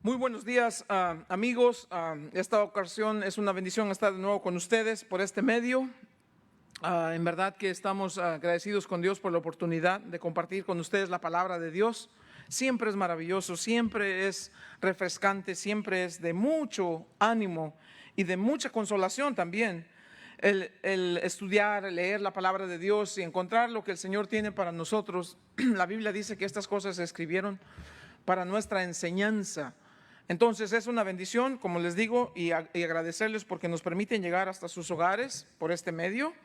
Muy buenos días, amigos. Esta ocasión es una bendición estar de nuevo con ustedes por este medio. En verdad que estamos agradecidos con Dios por la oportunidad de compartir con ustedes la palabra de Dios. Siempre es maravilloso, siempre es refrescante, siempre es de mucho ánimo y de mucha consolación también. El estudiar, leer la palabra de Dios y encontrar lo que el Señor tiene para nosotros. La Biblia dice que estas cosas se escribieron para nuestra enseñanza. Entonces es una bendición, como les digo, y agradecerles porque nos permiten llegar hasta sus hogares por este medio.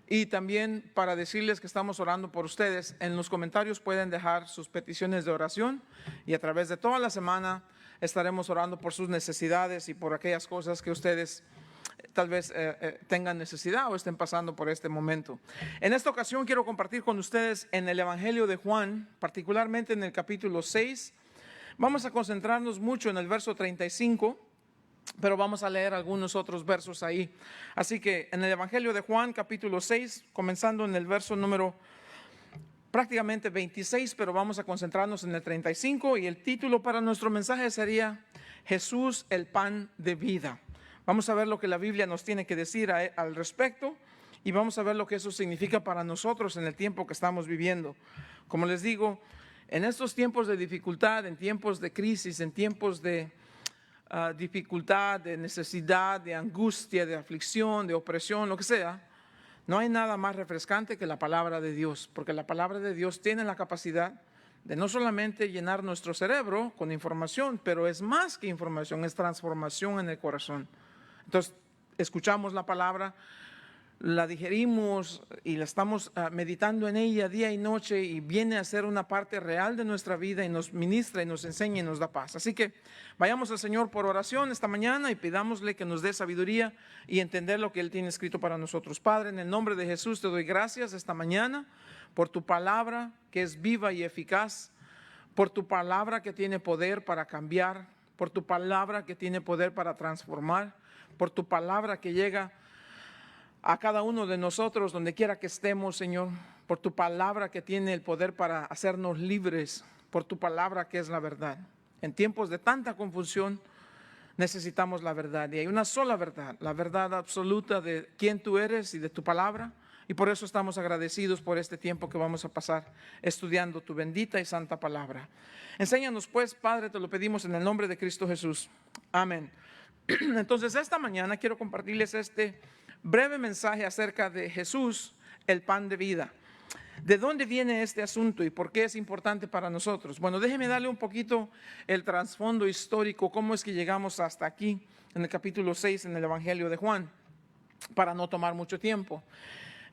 Y también para decirles que estamos orando por ustedes. En los comentarios pueden dejar sus peticiones de oración y a través de toda la semana estaremos orando por sus necesidades y por aquellas cosas que ustedes tal vez tengan necesidad o estén pasando por este momento. En esta ocasión quiero compartir con ustedes en el Evangelio de Juan, particularmente en el capítulo 6. Vamos a concentrarnos mucho en el verso 35, pero vamos a leer algunos otros versos ahí. Así que en el Evangelio de Juan, capítulo 6, comenzando en el verso número prácticamente 26, pero vamos a concentrarnos en el 35 y el título para nuestro mensaje sería Jesús, el pan de vida. Vamos a ver lo que la Biblia nos tiene que decir al respecto y vamos a ver lo que eso significa para nosotros en el tiempo que estamos viviendo. Como les digo, en estos tiempos de dificultad, en tiempos de crisis, en tiempos de dificultad, de necesidad, de angustia, de aflicción, de opresión, lo que sea, no hay nada más refrescante que la palabra de Dios, porque la palabra de Dios tiene la capacidad de no solamente llenar nuestro cerebro con información, pero es más que información, es transformación en el corazón. Entonces, escuchamos la palabra, la digerimos y la estamos meditando en ella día y noche y viene a ser una parte real de nuestra vida y nos ministra y nos enseña y nos da paz. Así que vayamos al Señor por oración esta mañana y pidámosle que nos dé sabiduría y entender lo que Él tiene escrito para nosotros. Padre, en el nombre de Jesús te doy gracias esta mañana por tu palabra que es viva y eficaz, por tu palabra que tiene poder para cambiar, por tu palabra que tiene poder para transformar, por tu palabra que llega a cada uno de nosotros, donde quiera que estemos, Señor, por tu palabra que tiene el poder para hacernos libres, por tu palabra que es la verdad. En tiempos de tanta confusión necesitamos la verdad y hay una sola verdad, la verdad absoluta de quién tú eres y de tu palabra, y por eso estamos agradecidos por este tiempo que vamos a pasar estudiando tu bendita y santa palabra. Enséñanos pues, Padre, te lo pedimos en el nombre de Cristo Jesús. Amén. Entonces esta mañana quiero compartirles este breve mensaje acerca de Jesús, el pan de vida. ¿De dónde viene este asunto y por qué es importante para nosotros? Bueno, déjeme darle un poquito el trasfondo histórico, cómo es que llegamos hasta aquí, en el capítulo 6, en el Evangelio de Juan, para no tomar mucho tiempo.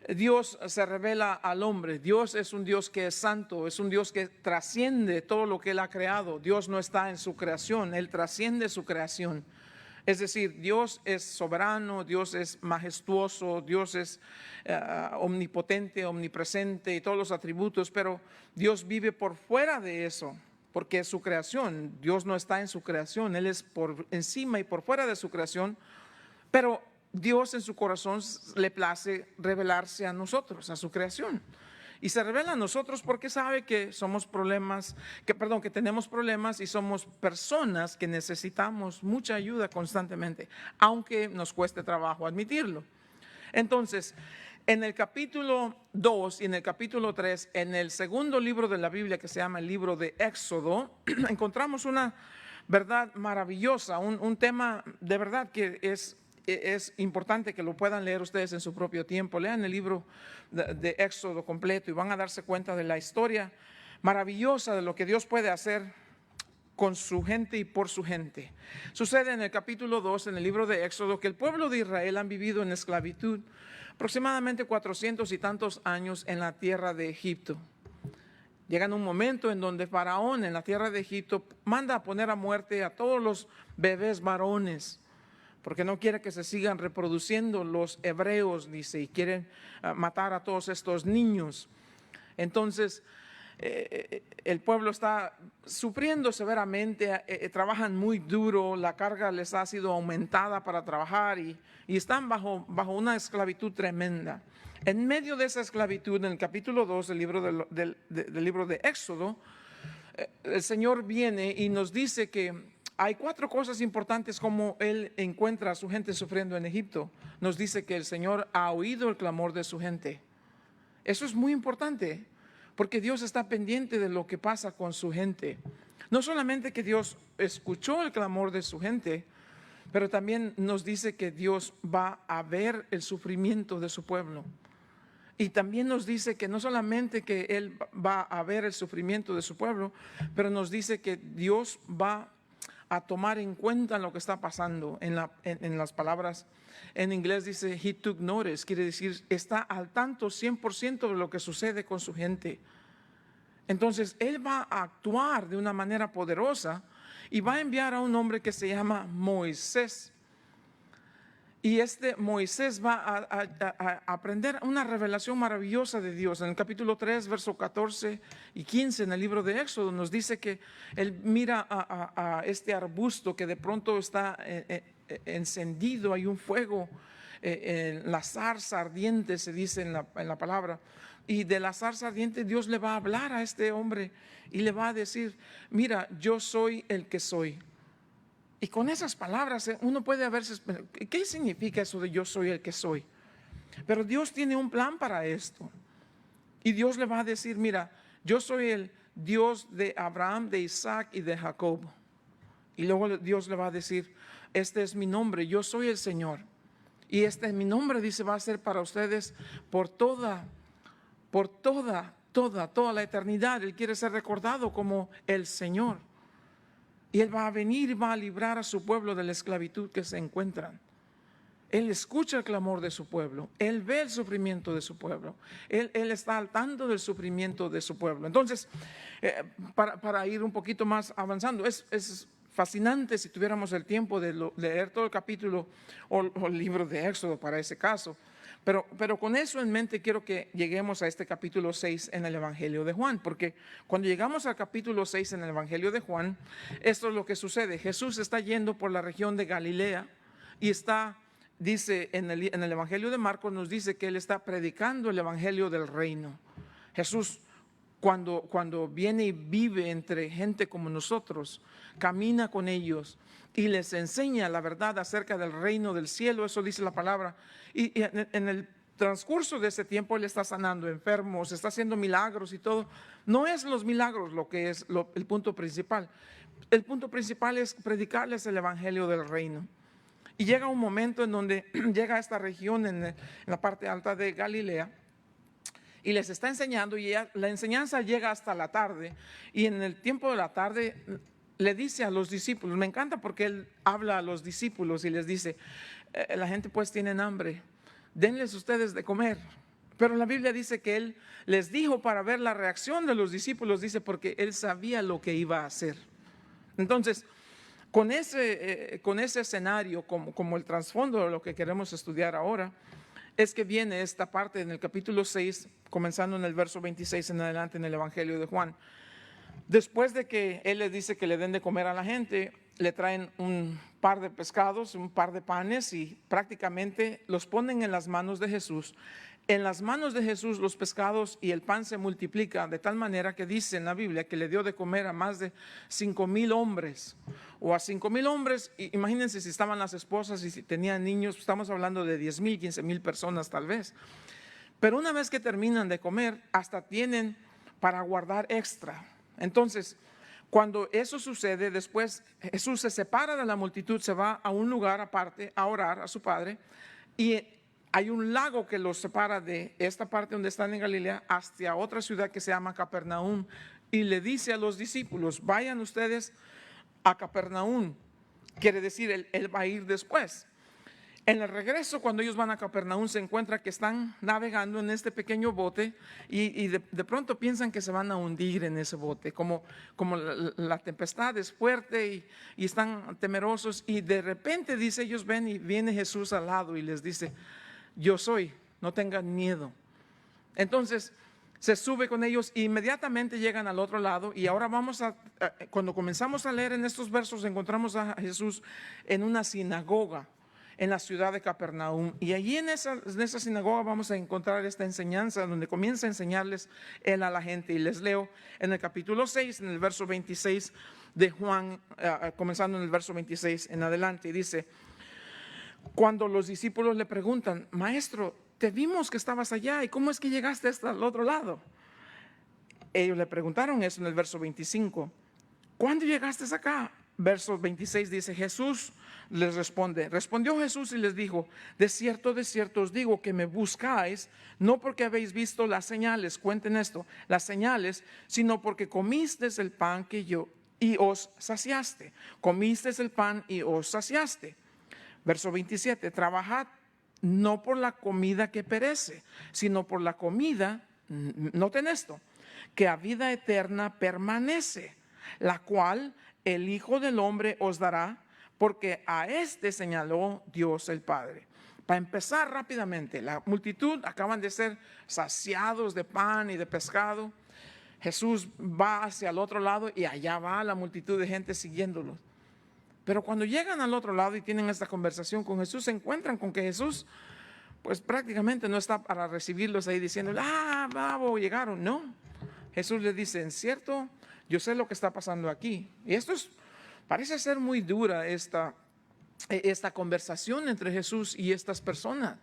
Dios se revela al hombre. Dios es un Dios que es santo, es un Dios que trasciende todo lo que Él ha creado. Dios no está en su creación, Él trasciende su creación. Es decir, Dios es soberano, Dios es majestuoso, Dios es omnipotente, omnipresente y todos los atributos, pero Dios vive por fuera de eso, porque es su creación. Dios no está en su creación, Él es por encima y por fuera de su creación, pero Dios en su corazón le place revelarse a nosotros, a su creación. Y se revela a nosotros porque sabe que que tenemos problemas y somos personas que necesitamos mucha ayuda constantemente, aunque nos cueste trabajo admitirlo. Entonces, en el capítulo 2 y en el capítulo 3, en el segundo libro de la Biblia que se llama el libro de Éxodo, encontramos una verdad maravillosa, un tema de verdad que es importante que lo puedan leer ustedes en su propio tiempo. Lean el libro de Éxodo completo y van a darse cuenta de la historia maravillosa de lo que Dios puede hacer con su gente y por su gente. Sucede en el capítulo 2, en el libro de Éxodo, que el pueblo de Israel han vivido en esclavitud aproximadamente 400 y tantos años en la tierra de Egipto. Llega un momento en donde Faraón en la tierra de Egipto manda a poner a muerte a todos los bebés varones, porque no quiere que se sigan reproduciendo los hebreos, dice, y quieren matar a todos estos niños. Entonces, el pueblo está sufriendo severamente, trabajan muy duro, la carga les ha sido aumentada para trabajar y están bajo una esclavitud tremenda. En medio de esa esclavitud, en el capítulo 2 del libro de Éxodo, el Señor viene y nos dice que hay 4 cosas importantes como Él encuentra a su gente sufriendo en Egipto. Nos dice que el Señor ha oído el clamor de su gente. Eso es muy importante, porque Dios está pendiente de lo que pasa con su gente. No solamente que Dios escuchó el clamor de su gente, pero también nos dice que Dios va a ver el sufrimiento de su pueblo. Y también nos dice que no solamente que Él va a ver el sufrimiento de su pueblo, pero nos dice que Dios va a tomar en cuenta lo que está pasando. En las palabras en inglés dice he took notice, quiere decir está al tanto 100% de lo que sucede con su gente. Entonces Él va a actuar de una manera poderosa y va a enviar a un hombre que se llama Moisés. Y este Moisés va a aprender una revelación maravillosa de Dios. En el capítulo 3, verso 14 y 15 en el libro de Éxodo nos dice que él mira a este arbusto que de pronto está encendido, hay un fuego, la zarza ardiente se dice en la palabra. Y de la zarza ardiente Dios le va a hablar a este hombre y le va a decir, mira, yo soy el que soy. Y con esas palabras uno puede verse, ¿qué significa eso de yo soy el que soy? Pero Dios tiene un plan para esto. Y Dios le va a decir, mira, yo soy el Dios de Abraham, de Isaac y de Jacob. Y luego Dios le va a decir, este es mi nombre, yo soy el Señor. Y este es mi nombre, dice, va a ser para ustedes por toda la eternidad. Él quiere ser recordado como el Señor. Y Él va a venir y va a librar a su pueblo de la esclavitud que se encuentran. Él escucha el clamor de su pueblo. Él ve el sufrimiento de su pueblo. Él está al tanto del sufrimiento de su pueblo. Entonces, para ir un poquito más avanzando, es fascinante si tuviéramos el tiempo de leer todo el capítulo o el libro de Éxodo para ese caso. Pero con eso en mente quiero que lleguemos a este capítulo 6 en el Evangelio de Juan, porque cuando llegamos al capítulo 6 en el Evangelio de Juan, esto es lo que sucede. Jesús está yendo por la región de Galilea y dice en el Evangelio de Marcos nos dice que Él está predicando el Evangelio del reino. Jesús cuando viene y vive entre gente como nosotros, camina con ellos y les enseña la verdad acerca del reino del cielo, eso dice la palabra. Y en el transcurso de ese tiempo Él está sanando enfermos, está haciendo milagros y todo. No es los milagros lo que es el punto principal. El punto principal es predicarles el evangelio del reino. Y llega un momento en donde llega a esta región en la parte alta de Galilea y les está enseñando, y la enseñanza llega hasta la tarde, y en el tiempo de la tarde le dice a los discípulos, me encanta porque Él habla a los discípulos y les dice, la gente pues tienen hambre, denles ustedes de comer. Pero la Biblia dice que Él les dijo para ver la reacción de los discípulos, dice porque Él sabía lo que iba a hacer. Entonces, con ese escenario como el trasfondo de lo que queremos estudiar ahora, es que viene esta parte en el capítulo 6, comenzando en el verso 26 en adelante en el Evangelio de Juan. Después de que Él les dice que le den de comer a la gente, le traen un par de pescados, un par de panes y prácticamente los ponen en las manos de Jesús. En las manos de Jesús los pescados y el pan se multiplican de tal manera que dice en la Biblia que le dio de comer a más de 5,000 hombres. O a 5,000 hombres, imagínense si estaban las esposas y si tenían niños, estamos hablando de 10,000, 15,000 personas tal vez. Pero una vez que terminan de comer, hasta tienen para guardar extra. Entonces, cuando eso sucede, después Jesús se separa de la multitud, se va a un lugar aparte a orar a su Padre, y hay un lago que los separa de esta parte donde están en Galilea hacia otra ciudad que se llama Capernaum, y le dice a los discípulos, vayan ustedes a Capernaum. Quiere decir, él va a ir después. En el regreso, cuando ellos van a Capernaum, se encuentra que están navegando en este pequeño bote y de pronto piensan que se van a hundir en ese bote, como la tempestad es fuerte y están temerosos, y de repente dice, ellos ven y viene Jesús al lado y les dice, yo soy, no tengan miedo. Entonces se sube con ellos e inmediatamente llegan al otro lado, y ahora cuando comenzamos a leer en estos versos encontramos a Jesús en una sinagoga en la ciudad de Capernaum, y allí en esa sinagoga vamos a encontrar esta enseñanza donde comienza a enseñarles Él a la gente, y les leo en el capítulo 6, en el verso 26, de Juan, comenzando en el verso 26 en adelante. Y dice, cuando los discípulos le preguntan, Maestro, te vimos que estabas allá, ¿y cómo es que llegaste hasta el otro lado? Ellos le preguntaron eso en el verso 25. ¿Cuándo llegaste acá? Verso 26 dice, Jesús les respondió Jesús y les dijo, de cierto os digo que me buscáis, no porque habéis visto las señales, cuenten esto, las señales, sino porque comisteis el pan que yo y os saciaste. Comisteis el pan y os saciaste. Verso 27, trabajad no por la comida que perece, sino por la comida, noten esto, que a vida eterna permanece, la cual el Hijo del Hombre os dará, porque a este señaló Dios el Padre. Para empezar rápidamente, la multitud acaban de ser saciados de pan y de pescado. Jesús va hacia el otro lado y allá va la multitud de gente siguiéndolo. Pero cuando llegan al otro lado y tienen esta conversación con Jesús, se encuentran con que Jesús pues prácticamente no está para recibirlos ahí diciendo, bravo, llegaron. No, Jesús les dice, en cierto, yo sé lo que está pasando aquí. Y esto parece ser muy dura esta conversación entre Jesús y estas personas.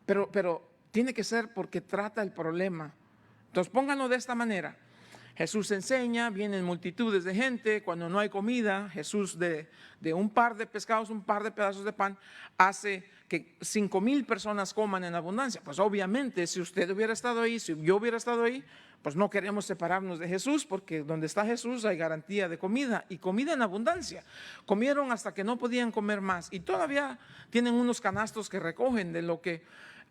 Pero tiene que ser porque trata el problema. Entonces pónganlo de esta manera. Jesús enseña, vienen multitudes de gente, cuando no hay comida, Jesús de un par de pescados, un par de pedazos de pan, hace que 5,000 personas coman en abundancia. Pues obviamente si usted hubiera estado ahí, si yo hubiera estado ahí, pues no queremos separarnos de Jesús, porque donde está Jesús hay garantía de comida y comida en abundancia. Comieron hasta que no podían comer más y todavía tienen unos canastos que recogen de lo que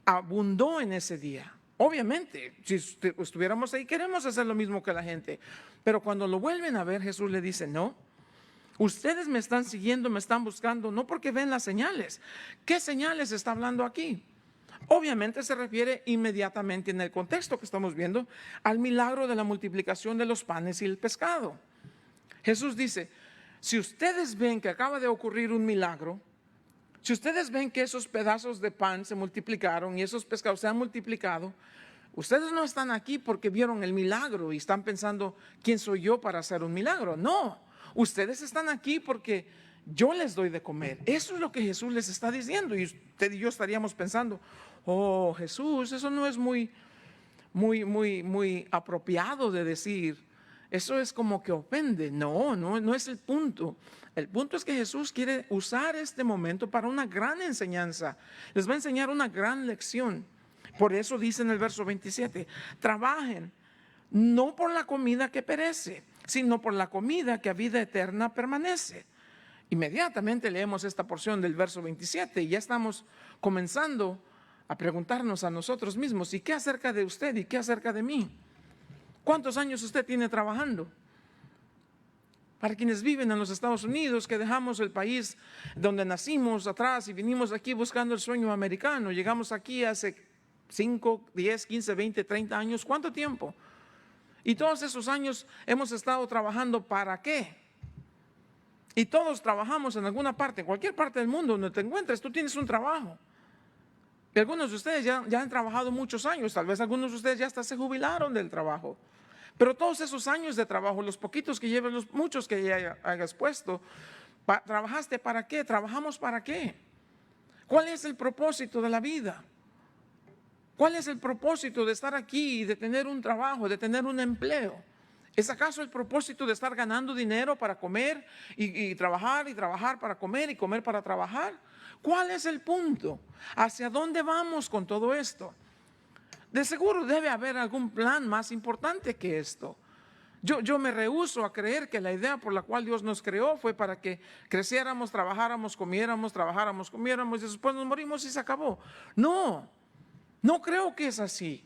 abundó en ese día. Obviamente, si estuviéramos ahí, queremos hacer lo mismo que la gente. Pero cuando lo vuelven a ver, Jesús le dice, no, ustedes me están siguiendo, me están buscando, no porque ven las señales. ¿Qué señales está hablando aquí? Obviamente se refiere inmediatamente en el contexto que estamos viendo al milagro de la multiplicación de los panes y el pescado. Jesús dice, si ustedes ven que acaba de ocurrir un milagro, si ustedes ven que esos pedazos de pan se multiplicaron y esos pescados se han multiplicado, ustedes no están aquí porque vieron el milagro y están pensando, ¿quién soy yo para hacer un milagro? No, ustedes están aquí porque yo les doy de comer. Eso es lo que Jesús les está diciendo. Y usted y yo estaríamos pensando, oh Jesús, eso no es muy apropiado de decir. Eso es como que ofende. No es el punto. El punto es que Jesús quiere usar este momento para una gran enseñanza. Les va a enseñar una gran lección. Por eso dice en el verso 27, trabajen no por la comida que perece, sino por la comida que a vida eterna permanece. Inmediatamente leemos esta porción del verso 27 y ya estamos comenzando a preguntarnos a nosotros mismos, ¿y qué acerca de usted y qué acerca de mí? ¿Cuántos años usted tiene trabajando? Para quienes viven en los Estados Unidos, que dejamos el país donde nacimos atrás y vinimos aquí buscando el sueño americano, llegamos aquí hace 5, 10, 15, 20, 30 años, ¿cuánto tiempo? Y todos esos años hemos estado trabajando ¿para qué? Y todos trabajamos en alguna parte, en cualquier parte del mundo donde te encuentres, tú tienes un trabajo. Y algunos de ustedes ya han trabajado muchos años, tal vez algunos de ustedes ya hasta se jubilaron del trabajo. Pero todos esos años de trabajo, los poquitos que lleves, los muchos que ya hayas puesto, ¿trabajaste para qué? ¿Trabajamos para qué? ¿Cuál es el propósito de la vida? ¿Cuál es el propósito de estar aquí y de tener un trabajo, de tener un empleo? ¿Es acaso el propósito de estar ganando dinero para comer y trabajar para comer y comer para trabajar? ¿Cuál es el punto? ¿Hacia dónde vamos con todo esto? De seguro debe haber algún plan más importante que esto. Yo me rehúso a creer que la idea por la cual Dios nos creó fue para que creciéramos, trabajáramos, comiéramos, trabajáramos, comiéramos y después nos morimos y se acabó. No creo que es así.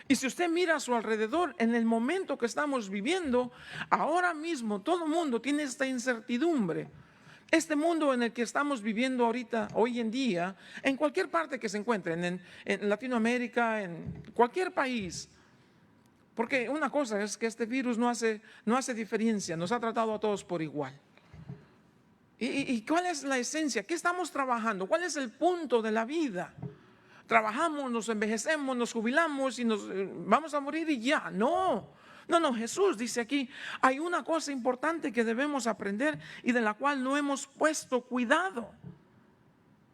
Y si usted mira a su alrededor, en el momento que estamos viviendo, ahora mismo todo el mundo tiene esta incertidumbre. Este mundo en el que estamos viviendo ahorita, hoy en día, en cualquier parte que se encuentren, en Latinoamérica, en cualquier país. Porque una cosa es que este virus no hace diferencia, nos ha tratado a todos por igual. ¿Y cuál es la esencia? ¿Qué estamos trabajando? ¿Cuál es el punto de la vida? Trabajamos, nos envejecemos, nos jubilamos y nos vamos a morir y ya. No, No, Jesús dice aquí, hay una cosa importante que debemos aprender y de la cual no hemos puesto cuidado.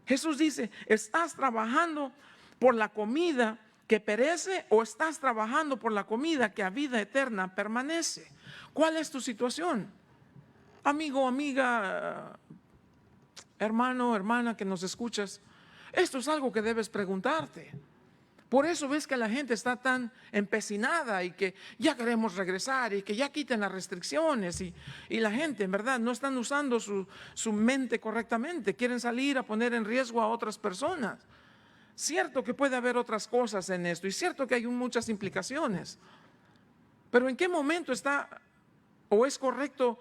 Jesús dice, ¿estás trabajando por la comida que perece o estás trabajando por la comida que a vida eterna permanece? ¿Cuál es tu situación? Amigo, amiga, hermano, hermana que nos escuchas, esto es algo que debes preguntarte. Por eso ves que la gente está tan empecinada y que ya queremos regresar y que ya quiten las restricciones y la gente en verdad no están usando su mente correctamente, quieren salir a poner en riesgo a otras personas. Cierto que puede haber otras cosas en esto y cierto que hay muchas implicaciones, pero ¿en qué momento está o es correcto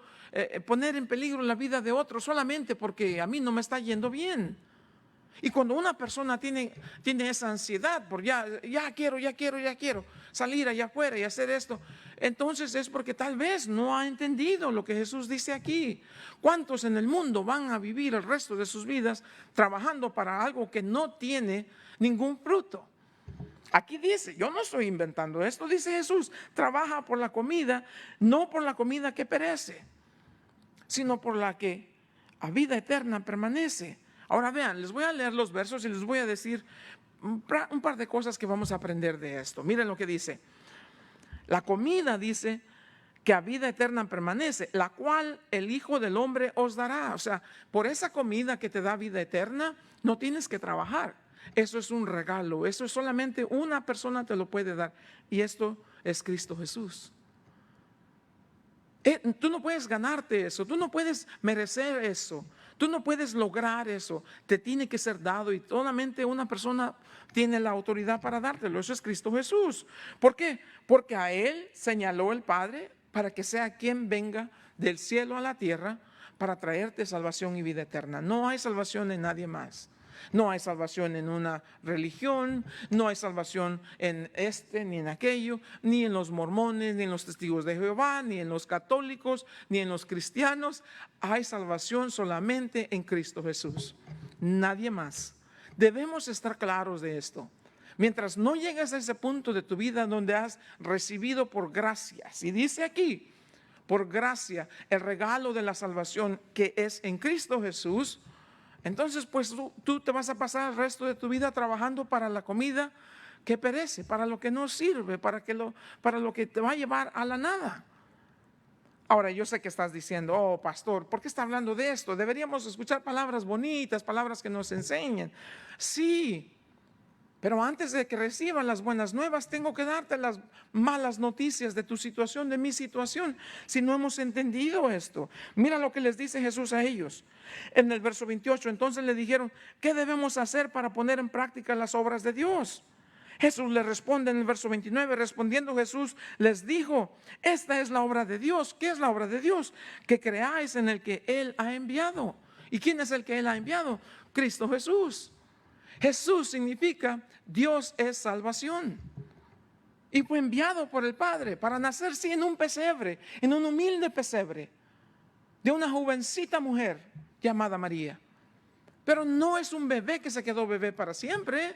poner en peligro la vida de otros solamente porque a mí no me está yendo bien? Y cuando una persona tiene esa ansiedad por ya quiero salir allá afuera y hacer esto, entonces es porque tal vez no ha entendido lo que Jesús dice aquí. ¿Cuántos en el mundo van a vivir el resto de sus vidas trabajando para algo que no tiene ningún fruto? Aquí dice, yo no estoy inventando esto, dice Jesús, trabaja por la comida, no por la comida que perece, sino por la que a vida eterna permanece. Ahora vean, les voy a leer los versos y les voy a decir un par de cosas que vamos a aprender de esto. Miren lo que dice. La comida dice que a vida eterna permanece, la cual el Hijo del Hombre os dará. O sea, por esa comida que te da vida eterna, no tienes que trabajar. Eso es un regalo, eso es solamente una persona te lo puede dar. Y esto es Cristo Jesús. Tú no puedes ganarte eso, tú no puedes merecer eso, tú no puedes lograr eso, te tiene que ser dado y solamente una persona tiene la autoridad para dártelo, eso es Cristo Jesús. ¿Por qué? Porque a Él señaló el Padre para que sea quien venga del cielo a la tierra para traerte salvación y vida eterna. No hay salvación en nadie más. No hay salvación en una religión, no hay salvación en ni en aquello, ni en los mormones, ni en los testigos de Jehová, ni en los católicos, ni en los cristianos. Hay salvación solamente en Cristo Jesús, nadie más. Debemos estar claros de esto. Mientras no llegues a ese punto de tu vida donde has recibido por gracia, y dice aquí, por gracia, el regalo de la salvación que es en Cristo Jesús, entonces pues tú te vas a pasar el resto de tu vida trabajando para la comida que perece, para lo que no sirve, para lo que te va a llevar a la nada. Ahora yo sé que estás diciendo, oh pastor, ¿por qué está hablando de esto? Deberíamos escuchar palabras bonitas, palabras que nos enseñen. Sí, pero antes de que reciban las buenas nuevas, tengo que darte las malas noticias de tu situación, de mi situación, si no hemos entendido esto. Mira lo que les dice Jesús a ellos. En el verso 28, entonces le dijeron, ¿qué debemos hacer para poner en práctica las obras de Dios? Jesús le responde en el verso 29, respondiendo Jesús les dijo, esta es la obra de Dios. ¿Qué es la obra de Dios? Que creáis en el que Él ha enviado. ¿Y quién es el que Él ha enviado? Cristo Jesús. Jesús significa Dios es salvación. Y fue enviado por el Padre para nacer sí en un pesebre, en un humilde pesebre, de una jovencita mujer llamada María. Pero no es un bebé que se quedó bebé para siempre,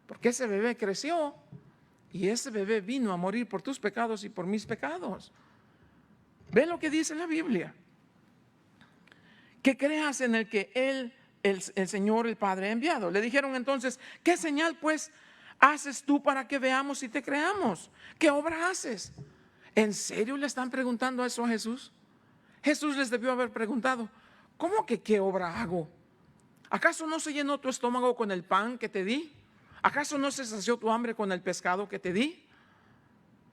porque ese bebé creció y ese bebé vino a morir por tus pecados y por mis pecados. Ve lo que dice la Biblia. Que creas en el que el Señor, el Padre ha enviado. Le dijeron entonces, ¿qué señal pues haces tú para que veamos y te creamos? ¿Qué obra haces? ¿En serio le están preguntando eso a Jesús? Jesús les debió haber preguntado, ¿cómo que qué obra hago? ¿Acaso no se llenó tu estómago con el pan que te di? ¿Acaso no se sació tu hambre con el pescado que te di?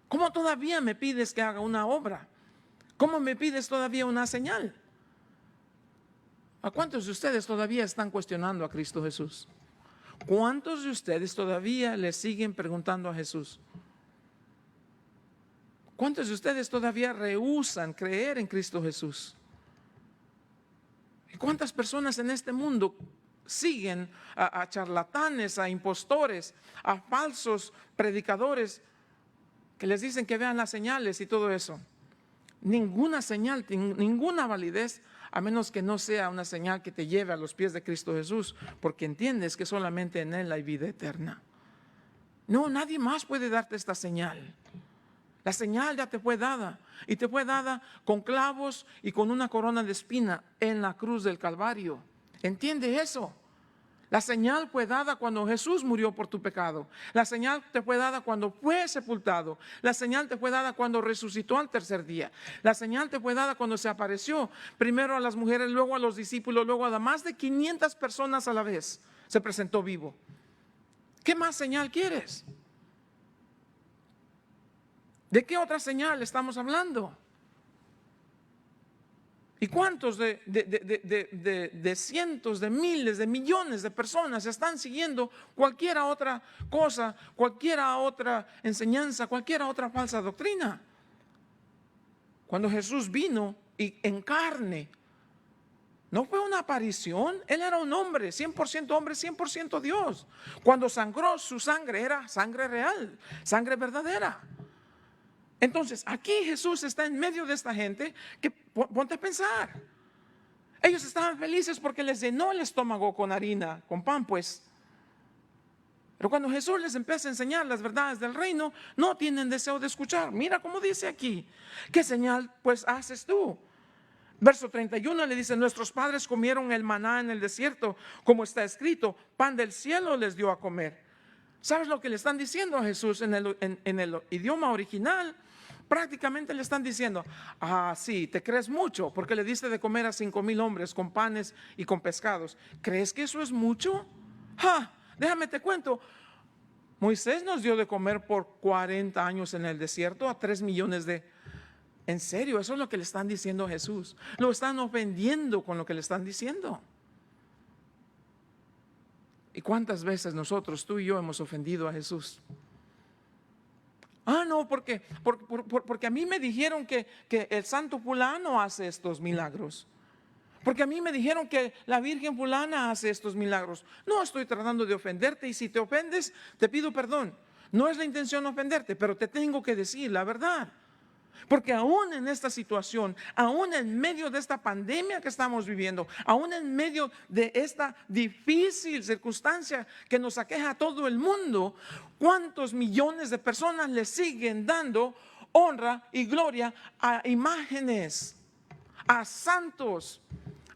¿Cómo todavía me pides que haga una obra? ¿Cómo me pides todavía una señal? ¿A cuántos de ustedes todavía están cuestionando a Cristo Jesús? ¿Cuántos de ustedes todavía le siguen preguntando a Jesús? ¿Cuántos de ustedes todavía rehúsan creer en Cristo Jesús? ¿Y cuántas personas en este mundo siguen a charlatanes, a impostores, a falsos predicadores que les dicen que vean las señales y todo eso? Ninguna señal, ninguna validez, a menos que no sea una señal que te lleve a los pies de Cristo Jesús, porque entiendes que solamente en Él hay vida eterna. No, nadie más puede darte esta señal. La señal ya te fue dada, y te fue dada con clavos y con una corona de espina en la cruz del Calvario. ¿Entiende eso? La señal fue dada cuando Jesús murió por tu pecado. La señal te fue dada cuando fue sepultado. La señal te fue dada cuando resucitó al tercer día. La señal te fue dada cuando se apareció primero a las mujeres, luego a los discípulos, luego a más de 500 personas a la vez. Se presentó vivo. ¿Qué más señal quieres? ¿De qué otra señal estamos hablando? ¿Y cuántos de cientos, de miles, de millones de personas están siguiendo cualquier otra cosa, cualquier otra enseñanza, cualquier otra falsa doctrina? Cuando Jesús vino y en carne, no fue una aparición, Él era un hombre, 100% hombre, 100% Dios. Cuando sangró, su sangre era sangre real, sangre verdadera. Entonces, aquí Jesús está en medio de esta gente que, ponte a pensar, ellos estaban felices porque les llenó el estómago con harina, con pan pues. Pero cuando Jesús les empieza a enseñar las verdades del reino, no tienen deseo de escuchar. Mira cómo dice aquí, ¿qué señal pues haces tú? Verso 31 le dice, nuestros padres comieron el maná en el desierto, como está escrito, pan del cielo les dio a comer. ¿Sabes lo que le están diciendo a Jesús en el idioma original? Prácticamente le están diciendo, sí, te crees mucho porque le diste de comer a 5,000 hombres con panes y con pescados. ¿Crees que eso es mucho? Déjame te cuento, Moisés nos dio de comer por 40 años en el desierto a 3 millones de... En serio, eso es lo que le están diciendo a Jesús. Lo están ofendiendo con lo que le están diciendo. ¿Y cuántas veces nosotros, tú y yo, hemos ofendido a Jesús? No, porque a mí me dijeron que el santo fulano hace estos milagros. Porque a mí me dijeron que la virgen fulana hace estos milagros. No estoy tratando de ofenderte, y si te ofendes, te pido perdón. No es la intención ofenderte, pero te tengo que decir la verdad. Porque aún en esta situación, aún en medio de esta pandemia que estamos viviendo, aún en medio de esta difícil circunstancia que nos aqueja a todo el mundo, ¿cuántos millones de personas le siguen dando honra y gloria a imágenes, a santos,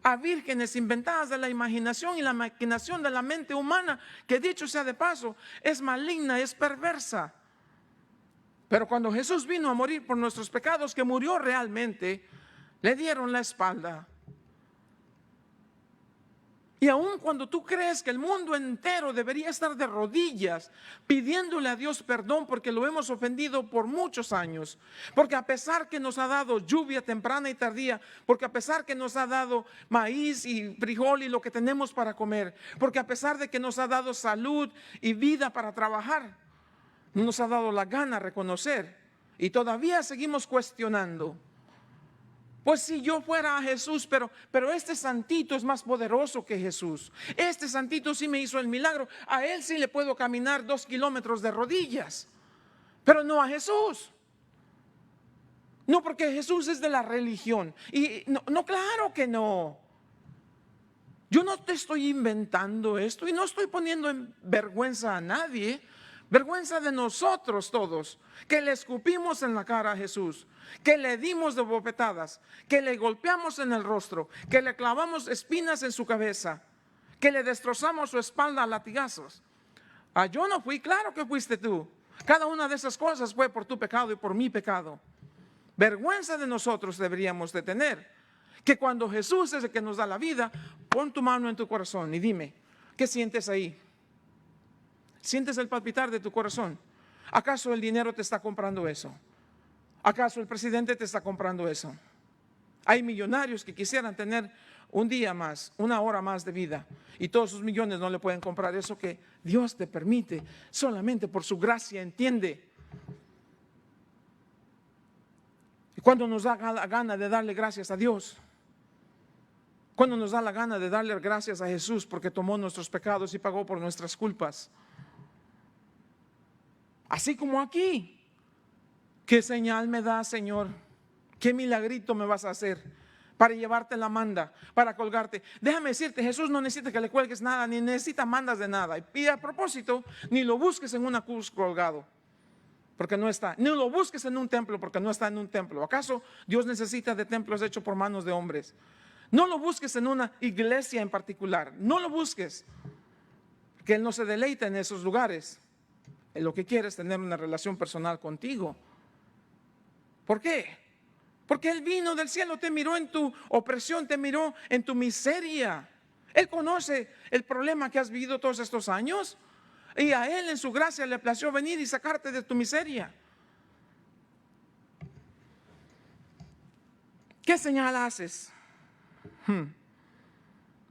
a vírgenes inventadas de la imaginación y la maquinación de la mente humana, que dicho sea de paso, es maligna, es perversa? Pero cuando Jesús vino a morir por nuestros pecados, que murió realmente, le dieron la espalda. Y aun cuando tú crees que el mundo entero debería estar de rodillas pidiéndole a Dios perdón porque lo hemos ofendido por muchos años, porque a pesar que nos ha dado lluvia temprana y tardía, porque a pesar que nos ha dado maíz y frijol y lo que tenemos para comer, porque a pesar de que nos ha dado salud y vida para trabajar, no nos ha dado la gana reconocer y todavía seguimos cuestionando. Pues si yo fuera a Jesús, pero este santito es más poderoso que Jesús. Este santito sí me hizo el milagro. A él sí le puedo caminar 2 kilómetros de rodillas, pero no a Jesús. No, porque Jesús es de la religión. Y no, claro que no. Yo no te estoy inventando esto y no estoy poniendo en vergüenza a nadie. Vergüenza de nosotros todos, que le escupimos en la cara a Jesús, que le dimos de bofetadas, que le golpeamos en el rostro, que le clavamos espinas en su cabeza, que le destrozamos su espalda a latigazos. Yo no fui, claro que fuiste tú. Cada una de esas cosas fue por tu pecado y por mi pecado. Vergüenza de nosotros deberíamos de tener, que cuando Jesús es el que nos da la vida, pon tu mano en tu corazón y dime, ¿qué sientes ahí? ¿Sientes el palpitar de tu corazón? ¿Acaso el dinero te está comprando eso? ¿Acaso el presidente te está comprando eso? Hay millonarios que quisieran tener un día más, una hora más de vida, y todos sus millones no le pueden comprar eso que Dios te permite solamente por su gracia, entiende. Y cuando nos da la gana de darle gracias a Dios, cuando nos da la gana de darle gracias a Jesús porque tomó nuestros pecados y pagó por nuestras culpas. Así como aquí, ¿qué señal me das, Señor? ¿Qué milagrito me vas a hacer para llevarte la manda, para colgarte? Déjame decirte, Jesús no necesita que le cuelgues nada, ni necesita mandas de nada. Y a propósito, ni lo busques en una cruz colgado. porque no está. No lo busques en un templo, porque no está en un templo. ¿Acaso Dios necesita de templos hechos por manos de hombres? No lo busques en una iglesia en particular. No lo busques, que Él no se deleita en esos lugares. Él lo que quiere es tener una relación personal contigo. ¿Por qué? Porque Él vino del cielo, te miró en tu opresión, te miró en tu miseria. Él conoce el problema que has vivido todos estos años, y a Él en su gracia le plació venir y sacarte de tu miseria. ¿Qué señal haces?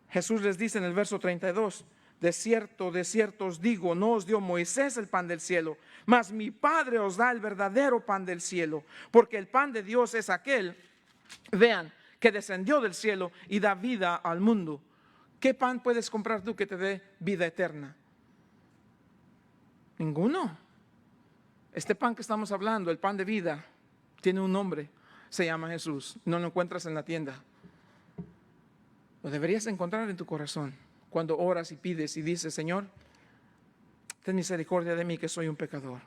Jesús les dice en el verso 32, de cierto os digo, no os dio Moisés el pan del cielo, mas mi Padre os da el verdadero pan del cielo, porque el pan de Dios es aquel, vean, que descendió del cielo y da vida al mundo. ¿Qué pan puedes comprar tú que te dé vida eterna? Ninguno. Este pan que estamos hablando, el pan de vida, tiene un nombre, se llama Jesús. No lo encuentras en la tienda. Lo deberías encontrar en tu corazón cuando oras y pides y dices: Señor, ten misericordia de mí, que soy un pecador.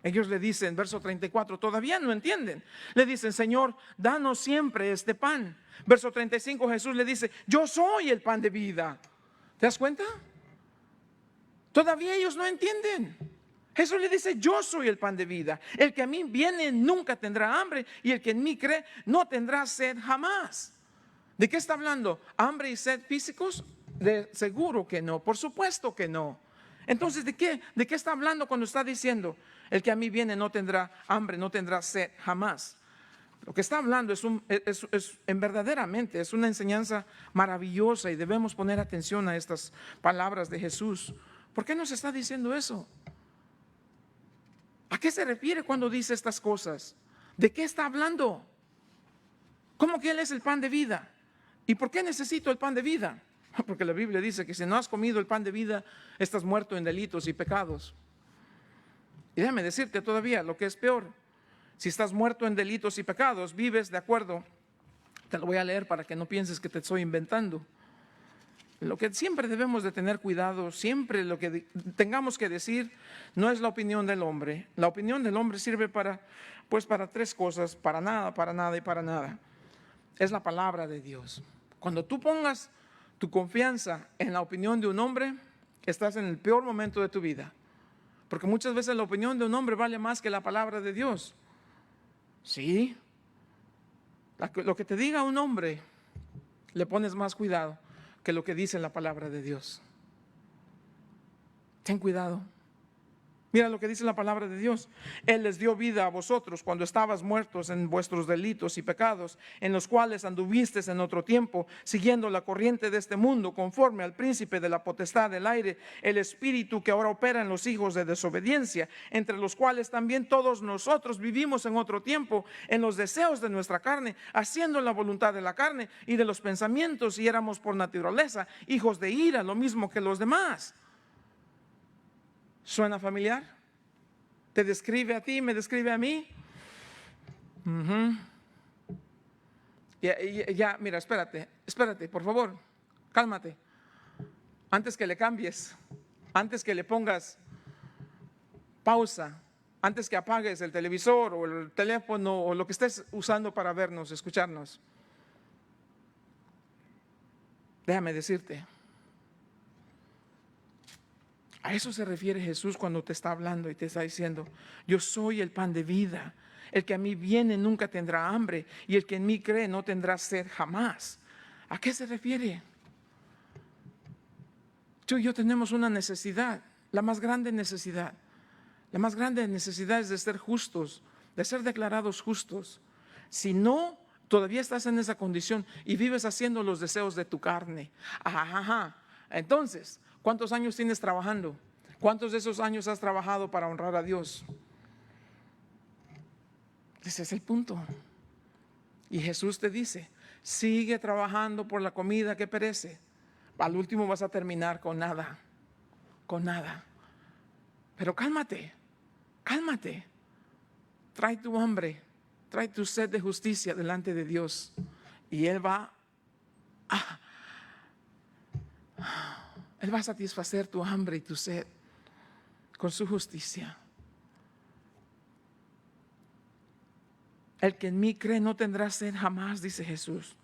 Ellos le dicen, verso 34, todavía no entienden. Le dicen: Señor, danos siempre este pan. Verso 35, Jesús le dice: yo soy el pan de vida. ¿Te das cuenta? Todavía ellos no entienden. Jesús le dice: yo soy el pan de vida. El que a mí viene nunca tendrá hambre, y el que en mí cree no tendrá sed jamás. ¿De qué está hablando? ¿Hambre y sed físicos? De seguro que no, por supuesto que no. Entonces, ¿de qué está hablando cuando está diciendo: el que a mí viene no tendrá hambre, no tendrá sed jamás? Lo que está hablando verdaderamente es una enseñanza maravillosa, y debemos poner atención a estas palabras de Jesús. ¿Por qué nos está diciendo eso? ¿A qué se refiere cuando dice estas cosas? ¿De qué está hablando? ¿Cómo que Él es el pan de vida? ¿Y por qué necesito el pan de vida? Porque la Biblia dice que si no has comido el pan de vida, estás muerto en delitos y pecados. Y déjame decirte todavía lo que es peor. Si estás muerto en delitos y pecados, vives de acuerdo, te lo voy a leer para que no pienses que te estoy inventando. Lo que siempre debemos de tener cuidado, siempre lo que tengamos que decir, no es la opinión del hombre. La opinión del hombre sirve para tres cosas: para nada y para nada. Es la palabra de Dios. Cuando tú pongas tu confianza en la opinión de un hombre, estás en el peor momento de tu vida. Porque muchas veces la opinión de un hombre vale más que la palabra de Dios. Sí. Lo que te diga un hombre, le pones más cuidado que lo que dice la palabra de Dios. Ten cuidado. Mira lo que dice la palabra de Dios. Él les dio vida a vosotros cuando estabas muertos en vuestros delitos y pecados, en los cuales anduvisteis en otro tiempo, siguiendo la corriente de este mundo, conforme al príncipe de la potestad del aire, el espíritu que ahora opera en los hijos de desobediencia, entre los cuales también todos nosotros vivimos en otro tiempo, en los deseos de nuestra carne, haciendo la voluntad de la carne y de los pensamientos, y éramos por naturaleza hijos de ira, lo mismo que los demás. ¿Suena familiar? ¿Te describe a ti? ¿Me describe a mí? Ya, mira, espérate, por favor, cálmate. Antes que le cambies, antes que le pongas pausa, antes que apagues el televisor o el teléfono o lo que estés usando para vernos, escucharnos, déjame decirte. A eso se refiere Jesús cuando te está hablando y te está diciendo: yo soy el pan de vida. El que a mí viene nunca tendrá hambre, y el que en mí cree no tendrá sed jamás. ¿A qué se refiere? Tú y yo tenemos una necesidad, la más grande necesidad. La más grande necesidad es de ser justos, de ser declarados justos. Si no, todavía estás en esa condición y vives haciendo los deseos de tu carne. Entonces, ¿cuántos años tienes trabajando? ¿Cuántos de esos años has trabajado para honrar a Dios? Ese es el punto. Y Jesús te dice: sigue trabajando por la comida que perece. Al último vas a terminar con nada. Con nada. Pero cálmate. Trae tu hambre, trae tu sed de justicia delante de Dios, y Él va a satisfacer tu hambre y tu sed con su justicia. El que en mí cree no tendrá sed jamás, dice Jesús.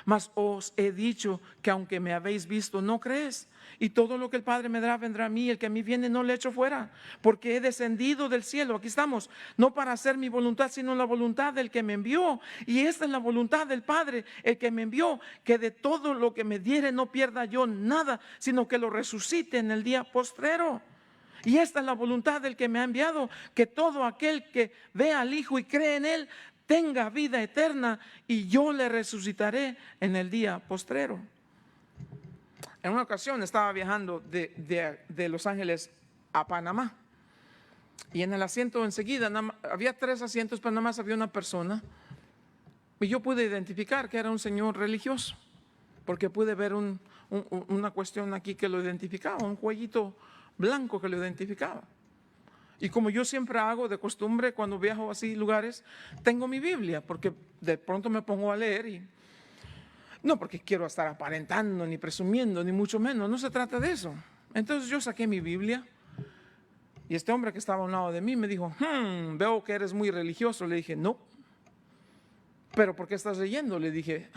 Mas os he dicho que aunque me habéis visto, no crees. Y todo lo que el Padre me dará vendrá a mí. El que a mí viene no le echo fuera, porque he descendido del cielo. Aquí estamos, no para hacer mi voluntad, sino la voluntad del que me envió. Y esta es la voluntad del Padre, el que me envió, que de todo lo que me diere no pierda yo nada, sino que lo resucite en el día postrero. Y esta es la voluntad del que me ha enviado, que todo aquel que vea al Hijo y cree en Él tenga vida eterna, y yo le resucitaré en el día postrero. En una ocasión estaba viajando de Los Ángeles a Panamá, y en el asiento enseguida había 3 asientos, pero nada más había una persona, y yo pude identificar que era un señor religioso, porque pude ver una cuestión aquí que lo identificaba, un cuellito blanco que lo identificaba. Y como yo siempre hago de costumbre cuando viajo así lugares, tengo mi Biblia, porque de pronto me pongo a leer, y no porque quiero estar aparentando, ni presumiendo, ni mucho menos, no se trata de eso. Entonces yo saqué mi Biblia, y este hombre que estaba a un lado de mí me dijo, veo que eres muy religioso. Le dije, no. ¿Pero por qué estás leyendo? Le dije,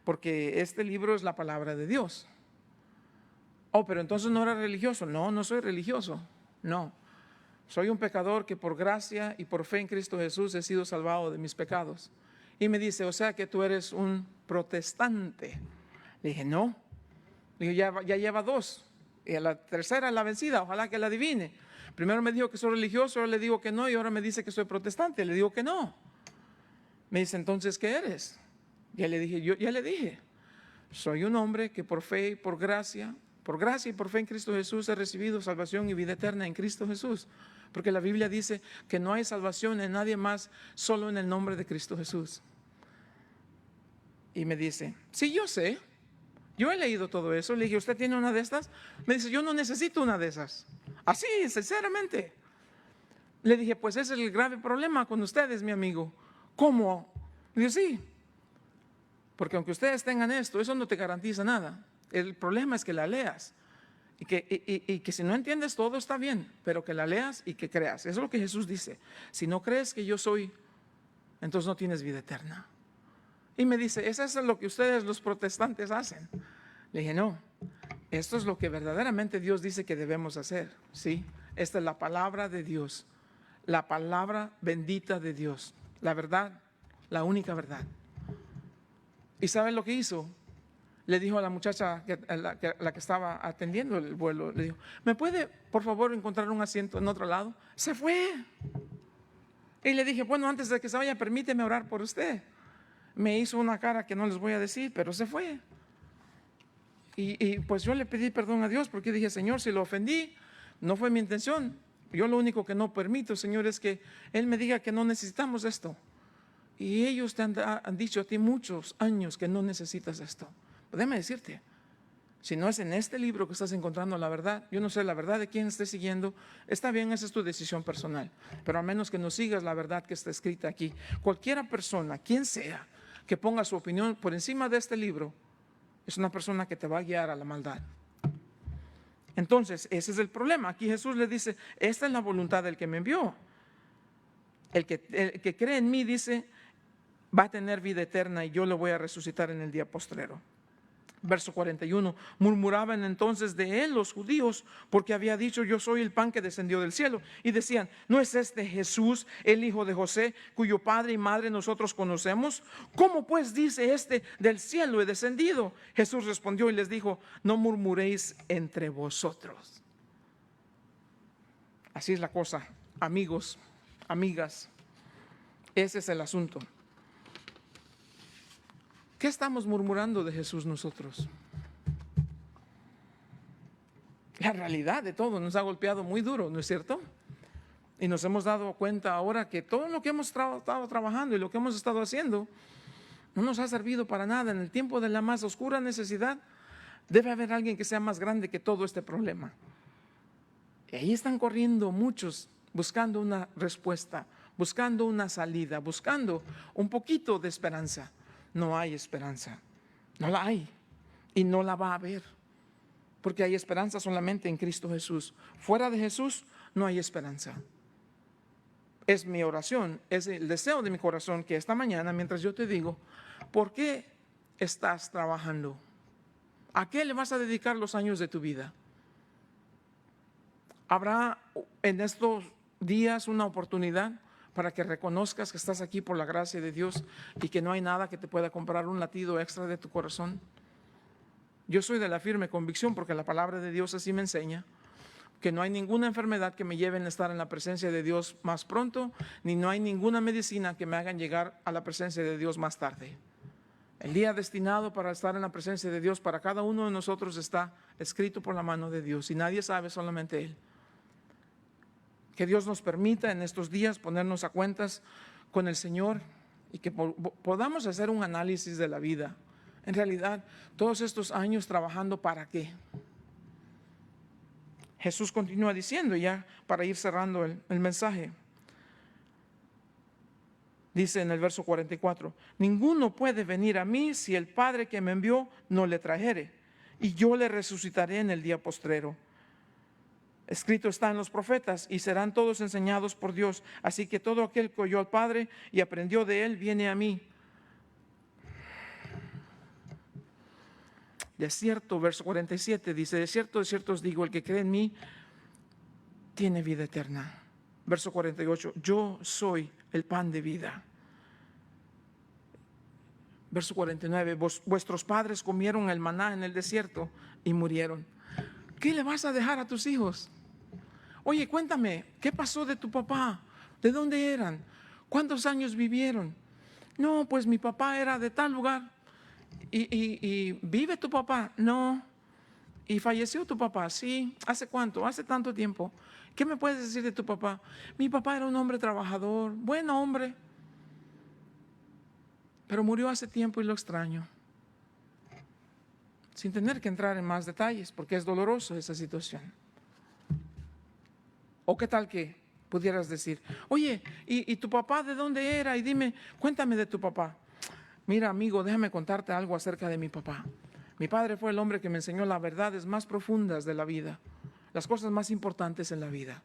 porque este libro es la palabra de Dios. Oh, pero entonces no era religioso. No, no soy religioso, no. Soy un pecador que por gracia y por fe en Cristo Jesús he sido salvado de mis pecados. Y me dice, o sea que tú eres un protestante. Le dije, no. Le dije, ya lleva 2. Y a la tercera es la vencida, ojalá que la adivine. Primero me dijo que soy religioso, ahora le digo que no, y ahora me dice que soy protestante. Le digo que no. Me dice, entonces, ¿qué eres? Ya le dije, yo ya le dije, soy un hombre que por fe y por gracia y por fe en Cristo Jesús he recibido salvación y vida eterna en Cristo Jesús. Porque la Biblia dice que no hay salvación en nadie más, solo en el nombre de Cristo Jesús. Y me dice, sí, yo sé, yo he leído todo eso. Le dije, ¿usted tiene una de estas? Me dice, yo no necesito una de esas. Así, sinceramente. Le dije, pues ese es el grave problema con ustedes, mi amigo. ¿Cómo? Le dije, sí, porque aunque ustedes tengan esto, eso no te garantiza nada. El problema es que la leas. Y que si no entiendes todo está bien, pero que la leas y que creas. Eso es lo que Jesús dice. Si no crees que yo soy, entonces no tienes vida eterna. Y me dice, eso es lo que ustedes los protestantes hacen. Le dije, no, esto es lo que verdaderamente Dios dice que debemos hacer. ¿Sí? Esta es la palabra de Dios, la palabra bendita de Dios, la verdad, la única verdad. ¿Y saben lo que hizo? Le dijo a la muchacha, la que estaba atendiendo el vuelo, le dijo, ¿me puede por favor encontrar un asiento en otro lado? Se fue. Y le dije, bueno, antes de que se vaya, permíteme orar por usted. Me hizo una cara que no les voy a decir, pero se fue. Y pues yo le pedí perdón a Dios, porque dije, Señor, si lo ofendí, no fue mi intención. Yo lo único que no permito, Señor, es que Él me diga que no necesitamos esto. Y ellos te han dicho a ti muchos años que no necesitas esto. Déjame decirte, si no es en este libro que estás encontrando la verdad, yo no sé la verdad de quién estés siguiendo, está bien, esa es tu decisión personal, pero a menos que no sigas la verdad que está escrita aquí. Cualquiera persona, quien sea, que ponga su opinión por encima de este libro, es una persona que te va a guiar a la maldad. Entonces, ese es el problema. Aquí Jesús le dice, esta es la voluntad del que me envió. El que cree en mí, dice, va a tener vida eterna y yo lo voy a resucitar en el día postrero. Verso 41, murmuraban entonces de él los judíos, porque había dicho, yo soy el pan que descendió del cielo. Y decían, ¿no es este Jesús, el hijo de José, cuyo padre y madre nosotros conocemos? ¿Cómo pues dice este, del cielo he descendido? Jesús respondió y les dijo, no murmuréis entre vosotros. Así es la cosa, amigos, amigas. Ese es el asunto. ¿Qué estamos murmurando de Jesús nosotros? La realidad de todo nos ha golpeado muy duro, ¿no es cierto? Y nos hemos dado cuenta ahora que todo lo que hemos estado trabajando y lo que hemos estado haciendo no nos ha servido para nada. En el tiempo de la más oscura necesidad debe haber alguien que sea más grande que todo este problema. Y ahí están corriendo muchos buscando una respuesta, buscando una salida, buscando un poquito de esperanza. No hay esperanza, no la hay y no la va a haber, porque hay esperanza solamente en Cristo Jesús. Fuera de Jesús no hay esperanza. es mi oración, es el deseo de mi corazón que esta mañana, mientras yo te digo, ¿por qué estás trabajando? ¿A qué le vas a dedicar los años de tu vida? ¿Habrá en estos días una oportunidad para que reconozcas que estás aquí por la gracia de Dios y que no hay nada que te pueda comprar un latido extra de tu corazón? Yo soy de la firme convicción, porque la palabra de Dios así me enseña, que no hay ninguna enfermedad que me lleve a estar en la presencia de Dios más pronto, ni no hay ninguna medicina que me hagan llegar a la presencia de Dios más tarde. El día destinado para estar en la presencia de Dios para cada uno de nosotros está escrito por la mano de Dios y nadie sabe, solamente Él. Que Dios nos permita en estos días ponernos a cuentas con el Señor y que podamos hacer un análisis de la vida. En realidad, todos estos años trabajando, ¿para qué? Jesús continúa diciendo, ya para ir cerrando el mensaje. Dice en el verso 44, ninguno puede venir a mí si el Padre que me envió no le trajere, y yo le resucitaré en el día postrero. Escrito está en los profetas, y serán todos enseñados por Dios. Así que todo aquel que oyó al Padre y aprendió de Él, viene a mí. De cierto, verso 47 dice, de cierto os digo, el que cree en mí tiene vida eterna. Verso 48, yo soy el pan de vida. Verso 49, vuestros padres comieron el maná en el desierto y murieron. ¿Qué le vas a dejar a tus hijos? Oye, cuéntame, ¿qué pasó de tu papá? ¿De dónde eran? ¿Cuántos años vivieron? No, pues mi papá era de tal lugar. ¿Y vive tu papá? No. ¿Y falleció tu papá? Sí. ¿Hace cuánto? Hace tanto tiempo. ¿Qué me puedes decir de tu papá? Mi papá era un hombre trabajador, buen hombre, pero murió hace tiempo y lo extraño. Sin tener que entrar en más detalles, porque es doloroso esa situación. ¿O qué tal que pudieras decir, oye, ¿y tu papá de dónde era? Y dime, cuéntame de tu papá. Mira, amigo, déjame contarte algo acerca de mi papá. Mi padre fue el hombre que me enseñó las verdades más profundas de la vida, las cosas más importantes en la vida.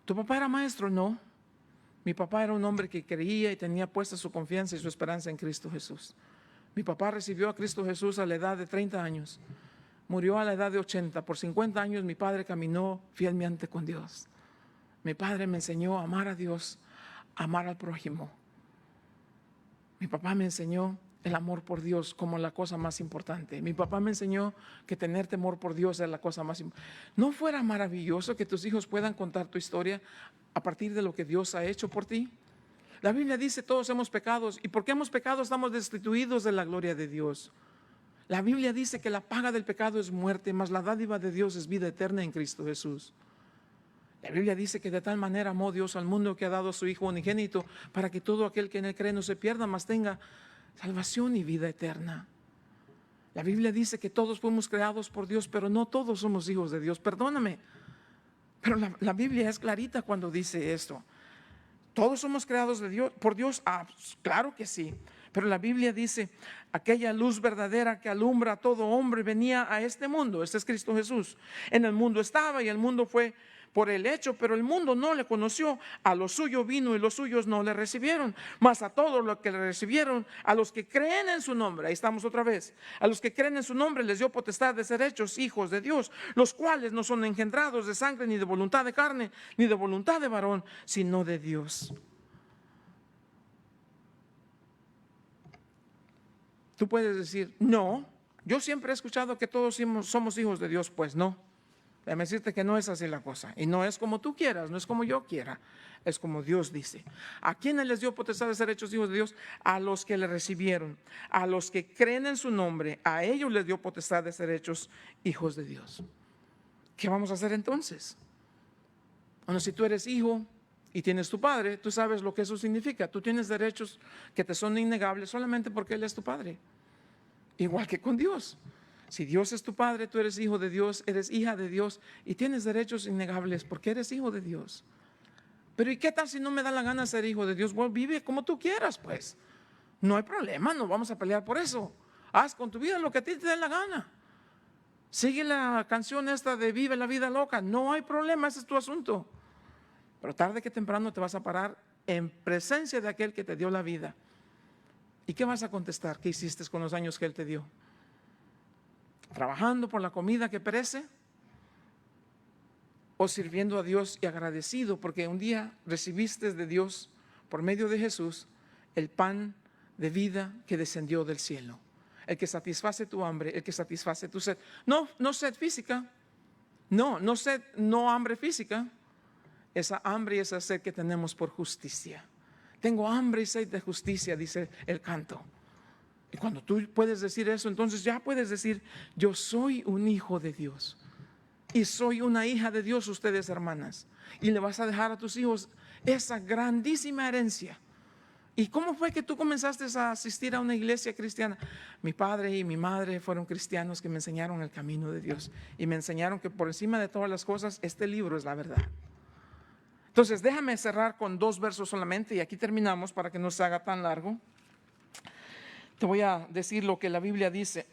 ¿Tu papá era maestro? No. Mi papá era un hombre que creía y tenía puesta su confianza y su esperanza en Cristo Jesús. Mi papá recibió a Cristo Jesús a la edad de 30 años. Murió a la edad de 80. Por 50 años mi padre caminó fielmente con Dios. Mi padre me enseñó a amar a Dios, a amar al prójimo. Mi papá me enseñó el amor por Dios como la cosa más importante. Mi papá me enseñó que tener temor por Dios es la cosa más importante. ¿No fuera maravilloso que tus hijos puedan contar tu historia a partir de lo que Dios ha hecho por ti? La Biblia dice, todos hemos pecado, y porque hemos pecado estamos destituidos de la gloria de Dios. La Biblia dice que la paga del pecado es muerte, mas la dádiva de Dios es vida eterna en Cristo Jesús. La Biblia dice que de tal manera amó Dios al mundo que ha dado a su Hijo unigénito para que todo aquel que en él cree no se pierda, mas tenga salvación y vida eterna. La Biblia dice que todos fuimos creados por Dios, pero no todos somos hijos de Dios. Perdóname, pero la Biblia es clarita cuando dice esto. ¿Todos somos creados de Dios, por Dios? Claro que sí. Pero la Biblia dice, aquella luz verdadera que alumbra a todo hombre venía a este mundo. Este es Cristo Jesús. En el mundo estaba y el mundo fue por él hecho, pero el mundo no le conoció. A lo suyo vino y los suyos no le recibieron. Mas a todos los que le recibieron, a los que creen en su nombre, ahí estamos otra vez, a los que creen en su nombre les dio potestad de ser hechos hijos de Dios, los cuales no son engendrados de sangre, ni de voluntad de carne, ni de voluntad de varón, sino de Dios. Tú puedes decir, no, yo siempre he escuchado que todos somos hijos de Dios. Pues no, déjame decirte que no es así la cosa. Y no es como tú quieras, no es como yo quiera, es como Dios dice. ¿A quiénes les dio potestad de ser hechos hijos de Dios? A los que le recibieron, a los que creen en su nombre, a ellos les dio potestad de ser hechos hijos de Dios. ¿Qué vamos a hacer entonces? Bueno, si tú eres hijo y tienes tu padre, tú sabes lo que eso significa. Tú tienes derechos que te son innegables solamente porque Él es tu padre. Igual que con Dios. Si Dios es tu padre, tú eres hijo de Dios, eres hija de Dios y tienes derechos innegables porque eres hijo de Dios. Pero ¿y qué tal si no me da la gana ser hijo de Dios? Bueno, vive como tú quieras, pues. No hay problema, no vamos a pelear por eso. Haz con tu vida lo que a ti te dé la gana. Sigue la canción esta de vive la vida loca. No hay problema, ese es tu asunto. pero tarde que temprano te vas a parar en presencia de aquel que te dio la vida. ¿Y qué vas a contestar? ¿Qué hiciste con los años que Él te dio? ¿Trabajando por la comida que perece? ¿O sirviendo a Dios y agradecido porque un día recibiste de Dios, por medio de Jesús, el pan de vida que descendió del cielo? El que satisface tu hambre, el que satisface tu sed. No sed física, no sed, no hambre física. Esa hambre y esa sed que tenemos por justicia. Tengo hambre y sed de justicia, dice el canto. Y cuando tú puedes decir eso, entonces ya puedes decir, yo soy un hijo de Dios. Y soy una hija de Dios, ustedes hermanas. Y le vas a dejar a tus hijos esa grandísima herencia. ¿Y cómo fue que tú comenzaste a asistir a una iglesia cristiana? Mi padre y mi madre fueron cristianos que me enseñaron el camino de Dios. Y me enseñaron que por encima de todas las cosas, este libro es la verdad. Entonces déjame cerrar con 2 versos solamente y aquí terminamos para que no se haga tan largo. Te voy a decir lo que la Biblia dice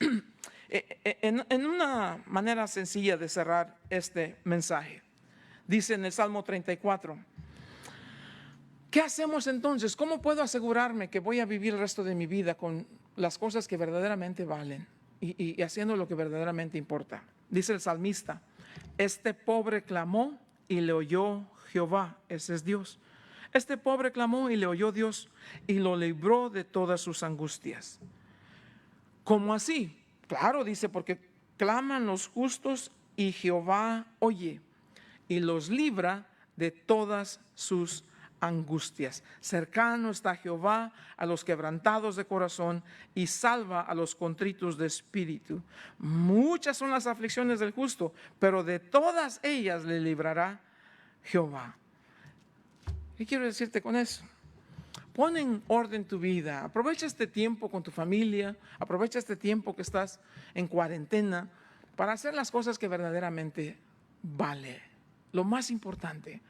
en una manera sencilla de cerrar este mensaje. Dice en el Salmo 34, ¿qué hacemos entonces? ¿Cómo puedo asegurarme que voy a vivir el resto de mi vida con las cosas que verdaderamente valen y haciendo lo que verdaderamente importa? Dice el salmista, este pobre clamó y le oyó Jehová, ese es Dios. Este pobre clamó y le oyó Dios y lo libró de todas sus angustias. ¿Cómo así? Claro, dice, porque claman los justos y Jehová oye y los libra de todas sus angustias. Cercano está Jehová a los quebrantados de corazón y salva a los contritos de espíritu. Muchas son las aflicciones del justo, pero de todas ellas le librará Jehová. ¿Qué quiero decirte con eso? Pon en orden tu vida, aprovecha este tiempo con tu familia, aprovecha este tiempo que estás en cuarentena para hacer las cosas que verdaderamente vale. Lo más importante,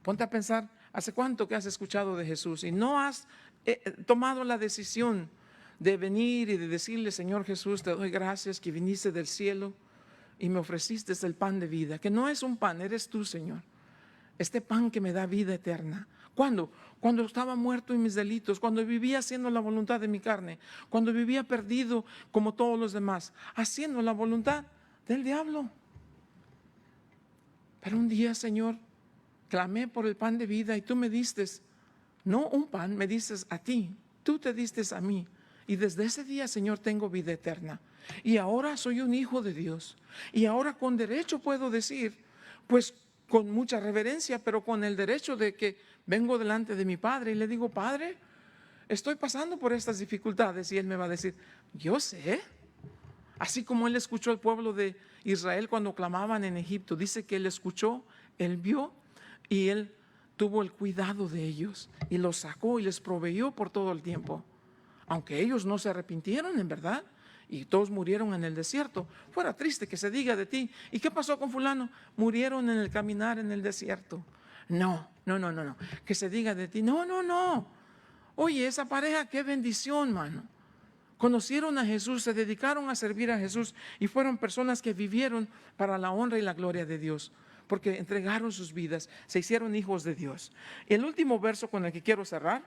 ponte a pensar, ¿hace cuánto que has escuchado de Jesús y no has tomado la decisión de venir y de decirle, Señor Jesús, te doy gracias que viniste del cielo y me ofreciste el pan de vida, que no es un pan, eres tú, Señor. Este pan que me da vida eterna. ¿Cuándo? Cuando estaba muerto en mis delitos, cuando vivía haciendo la voluntad de mi carne, cuando vivía perdido como todos los demás, haciendo la voluntad del diablo. Pero un día, Señor, clamé por el pan de vida y tú me diste, no un pan, me diste a ti, tú te diste a mí. Y desde ese día, Señor, tengo vida eterna. Y ahora soy un hijo de Dios. Y ahora con derecho puedo decir, pues con mucha reverencia, pero con el derecho de que vengo delante de mi Padre y le digo, Padre, estoy pasando por estas dificultades. Y Él me va a decir, yo sé. Así como Él escuchó al pueblo de Israel cuando clamaban en Egipto, dice que Él escuchó, Él vio y Él tuvo el cuidado de ellos y los sacó y les proveyó por todo el tiempo. Aunque ellos no se arrepintieron, en verdad, y todos murieron en el desierto. Fuera triste que se diga de ti, ¿y qué pasó con fulano? Murieron en el caminar en el desierto. No. Que se diga de ti, no. Oye, esa pareja, qué bendición, mano. Conocieron a Jesús, se dedicaron a servir a Jesús y fueron personas que vivieron para la honra y la gloria de Dios, porque entregaron sus vidas, se hicieron hijos de Dios. El último verso con el que quiero cerrar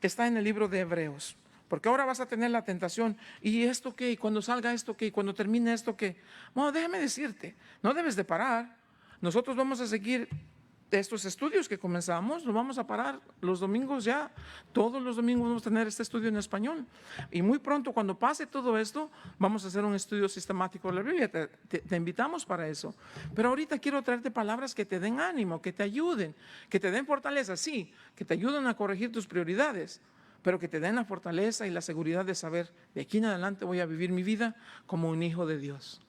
está en el libro de Hebreos. Porque ahora vas a tener la tentación, ¿y esto qué? ¿Y cuando salga esto qué? ¿Y cuando termine esto qué? Bueno, déjame decirte, no debes de parar. Nosotros vamos a seguir estos estudios que comenzamos, lo vamos a parar los domingos ya. Todos los domingos vamos a tener este estudio en español. Y muy pronto, cuando pase todo esto, vamos a hacer un estudio sistemático de la Biblia. Te invitamos para eso. Pero ahorita quiero traerte palabras que te den ánimo, que te ayuden, que te den fortaleza, sí, que te ayuden a corregir tus prioridades, pero que te den la fortaleza y la seguridad de saber, de aquí en adelante voy a vivir mi vida como un hijo de Dios.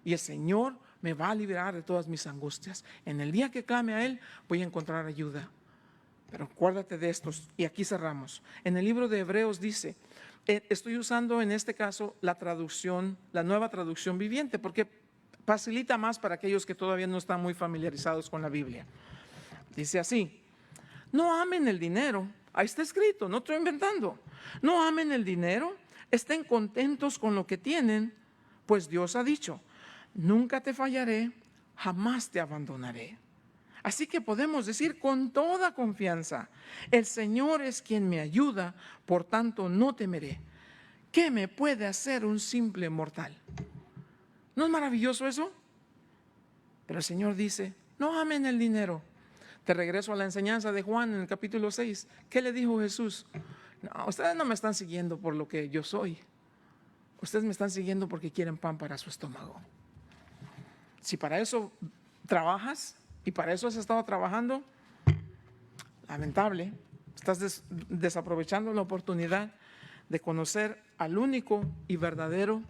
Y el Señor me va a liberar de todas mis angustias. En el día que clame a Él, voy a encontrar ayuda. Pero acuérdate de estos, y aquí cerramos. En el libro de Hebreos dice, estoy usando en este caso la traducción, la nueva traducción viviente, porque facilita más para aquellos que todavía no están muy familiarizados con la Biblia. Dice así, no amen el dinero. Ahí está escrito, no estoy inventando. No amen el dinero, estén contentos con lo que tienen, pues Dios ha dicho, nunca te fallaré, jamás te abandonaré. Así que podemos decir con toda confianza, el Señor es quien me ayuda, por tanto no temeré. ¿Qué me puede hacer un simple mortal? ¿No es maravilloso eso? Pero el Señor dice, no amen el dinero. Te regreso a la enseñanza de Juan en el capítulo 6. ¿Qué le dijo Jesús? No, ustedes no me están siguiendo por lo que yo soy. Ustedes me están siguiendo porque quieren pan para su estómago. Si para eso trabajas y para eso has estado trabajando, lamentable, estás desaprovechando la oportunidad de conocer al único y verdadero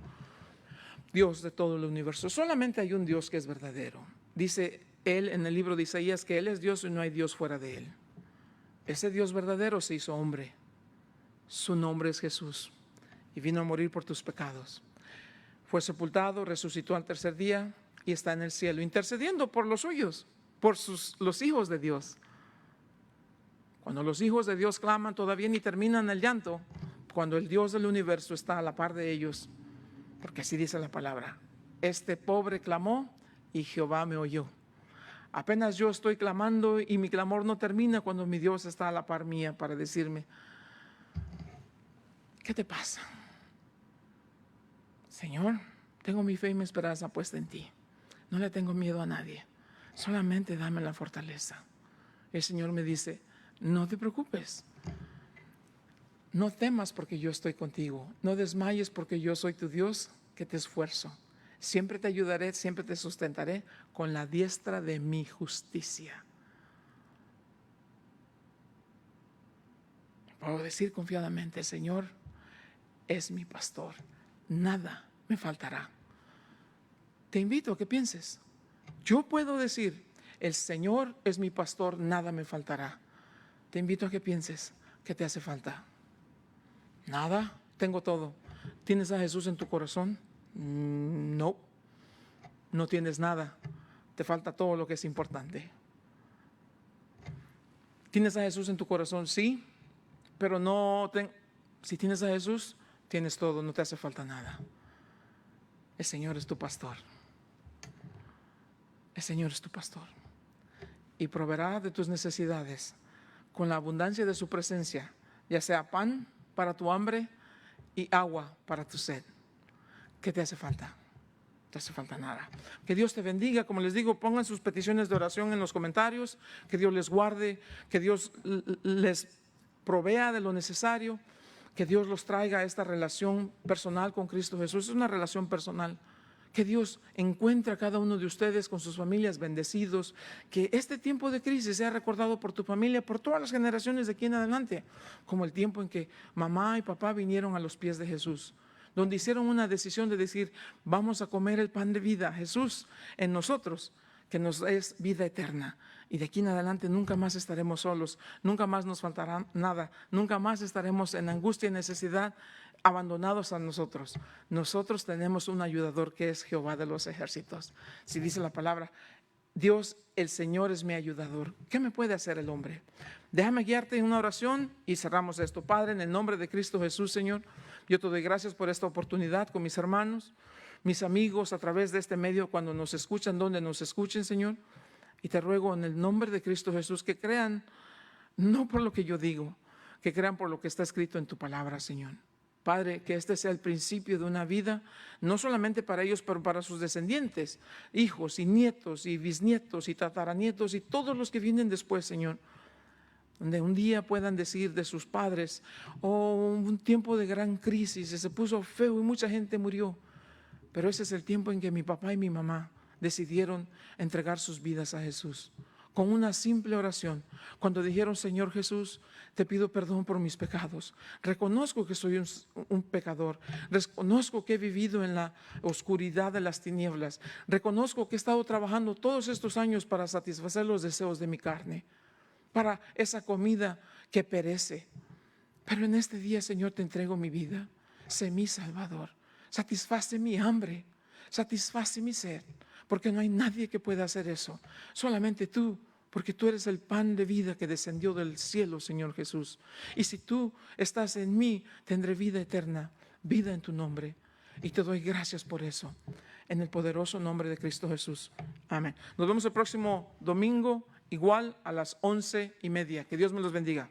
Dios de todo el universo. Solamente hay un Dios que es verdadero. Dice él en el libro de Isaías que Él es Dios y no hay Dios fuera de Él. Ese Dios verdadero se hizo hombre. Su nombre es Jesús y vino a morir por tus pecados. Fue sepultado, resucitó al tercer día y está en el cielo, intercediendo por los suyos, por los hijos de Dios. Cuando los hijos de Dios claman, todavía ni terminan el llanto, cuando el Dios del universo está a la par de ellos, porque así dice la palabra. Este pobre clamó y Jehová me oyó. Apenas yo estoy clamando y mi clamor no termina cuando mi Dios está a la par mía para decirme, ¿qué te pasa? Señor, tengo mi fe y mi esperanza puesta en ti. No le tengo miedo a nadie. Solamente dame la fortaleza. El Señor me dice, no te preocupes. No temas porque yo estoy contigo. No desmayes porque yo soy tu Dios que te esfuerzo. Siempre te ayudaré, siempre te sustentaré con la diestra de mi justicia. Puedo decir confiadamente, el Señor es mi pastor. Nada me faltará. Te invito a que pienses. Yo puedo decir, el Señor es mi pastor, nada me faltará. Te invito a que pienses, ¿qué te hace falta? Nada, tengo todo. ¿Tienes a Jesús en tu corazón? No, no tienes nada. Te falta todo lo que es importante. ¿Tienes a Jesús en tu corazón? Sí, pero si tienes a Jesús, tienes todo, no te hace falta nada. El Señor es tu pastor. El Señor es tu pastor. Y proveerá de tus necesidades con la abundancia de su presencia, ya sea pan para tu hambre y agua para tu sed. ¿Qué te hace falta? No te hace falta nada. Que Dios te bendiga. Como les digo, pongan sus peticiones de oración en los comentarios. Que Dios les guarde. Que Dios les provea de lo necesario. Que Dios los traiga a esta relación personal con Cristo Jesús. Es una relación personal. Que Dios encuentre a cada uno de ustedes con sus familias bendecidos. Que este tiempo de crisis sea recordado por tu familia, por todas las generaciones de aquí en adelante, como el tiempo en que mamá y papá vinieron a los pies de Jesús, donde hicieron una decisión de decir, vamos a comer el pan de vida, Jesús en nosotros, que nos es vida eterna. Y de aquí en adelante nunca más estaremos solos, nunca más nos faltará nada, nunca más estaremos en angustia y necesidad, abandonados a nosotros. Nosotros tenemos un ayudador que es Jehová de los ejércitos. Si dice la palabra, Dios, el Señor es mi ayudador. ¿Qué me puede hacer el hombre? Déjame guiarte en una oración y cerramos esto. Padre, en el nombre de Cristo Jesús, Señor, yo te doy gracias por esta oportunidad con mis hermanos, mis amigos a través de este medio, cuando nos escuchan, donde nos escuchen, Señor. Y te ruego en el nombre de Cristo Jesús que crean, no por lo que yo digo, que crean por lo que está escrito en tu palabra, Señor. Padre, que este sea el principio de una vida, no solamente para ellos, pero para sus descendientes, hijos y nietos y bisnietos y tataranietos y todos los que vienen después, Señor. Donde un día puedan decir de sus padres, un tiempo de gran crisis, se puso feo y mucha gente murió. Pero ese es el tiempo en que mi papá y mi mamá decidieron entregar sus vidas a Jesús. Con una simple oración, cuando dijeron, Señor Jesús, te pido perdón por mis pecados. Reconozco que soy un pecador. Reconozco que he vivido en la oscuridad de las tinieblas. Reconozco que he estado trabajando todos estos años para satisfacer los deseos de mi carne, para esa comida que perece. Pero en este día, Señor, te entrego mi vida. Sé mi Salvador. Satisface mi hambre. Satisface mi sed. Porque no hay nadie que pueda hacer eso. Solamente tú, porque tú eres el pan de vida que descendió del cielo, Señor Jesús. Y si tú estás en mí, tendré vida eterna, vida en tu nombre. Y te doy gracias por eso. En el poderoso nombre de Cristo Jesús. Amén. Nos vemos el próximo domingo igual a las 11:30. Que Dios me los bendiga.